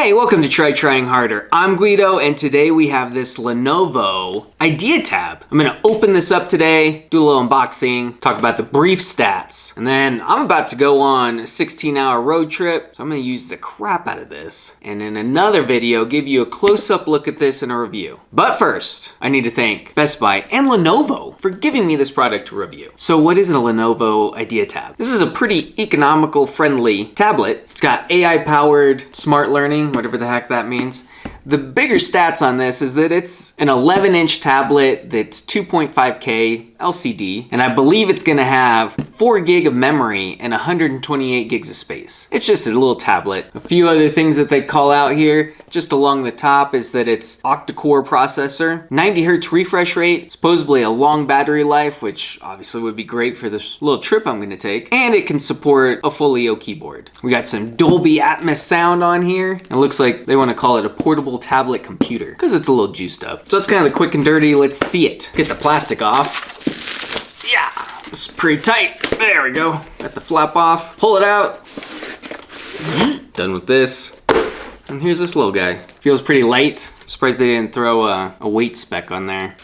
Hey, welcome to Trying Harder. I'm Guido, and today we have this Lenovo Idea Tab. I'm gonna open this up today, do a little unboxing, talk about the brief stats, and then I'm about to go on a 16-hour road trip, so I'm gonna use the crap out of this, and in another video, give you a close-up look at this and a review. But first, I need to thank Best Buy and Lenovo for giving me this product to review. So what is a Lenovo Idea Tab? This is a pretty economical, friendly tablet. It's got AI-powered smart learning, whatever the heck that means. The bigger stats on this is that it's an 11-inch tablet that's 2.5K LCD, and I believe it's gonna have 4 gig of memory and 128 gigs of space. It's just a little tablet. A few other things that they call out here, just along the top, is that it's octa-core processor, 90 hertz refresh rate, supposedly a long battery life, which obviously would be great for this little trip I'm gonna take, and it can support a Folio keyboard. We got some Dolby Atmos sound on here. It looks like they wanna call it a portable tablet computer, because it's a little juiced up. So it's kind of the quick and dirty. Let's see it. Get the plastic off. Yeah, it's pretty tight. There we go. Got the flap off. Pull it out. Done with this. And here's this little guy. Feels pretty light. I'm surprised they didn't throw a weight spec on there.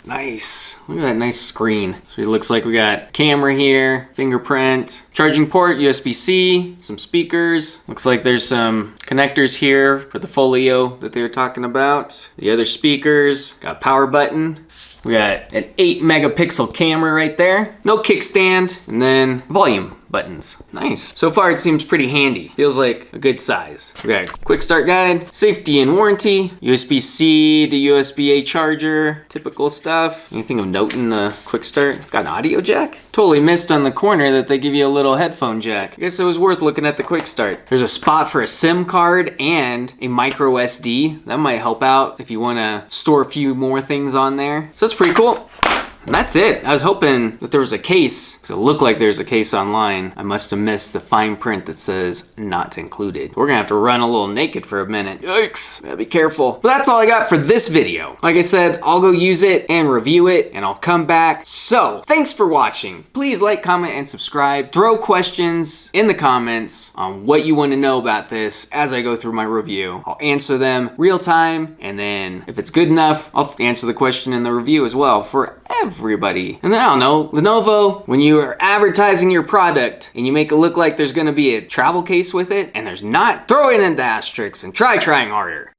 Nice. Look at that nice screen. So it looks like we got camera here, fingerprint, charging port, USB-C, some speakers. Looks like there's some connectors here for the Folio that they were talking about. The other speakers, got power button. We got an 8 megapixel camera right there. No kickstand, and then volume buttons. Nice. So far it seems pretty handy. Feels like a good size. We got a quick start guide, safety and warranty, USB-C to USB-A charger, typical stuff. Anything of note in the quick start? Got an audio jack? Totally missed on the corner that they give you a little headphone jack. I guess it was worth looking at the quick start. There's a spot for a SIM card and a micro SD. That might help out if you wanna store a few more things on there. So that's pretty cool. And that's it. I was hoping that there was a case, because it looked like there's a case online. I must have missed the fine print that says not included. We're gonna have to run a little naked for a minute. Yikes, gotta be careful. But that's all I got for this video. Like I said, I'll go use it and review it, and I'll come back. So, thanks for watching. Please like, comment, and subscribe. Throw questions in the comments on what you want to know about this as I go through my review. I'll answer them real time, and then if it's good enough, I'll answer the question in the review as well for everybody. And then I don't know, Lenovo, when you are advertising your product and you make it look like there's gonna be a travel case with it and there's not, throw it in the asterisks and trying harder.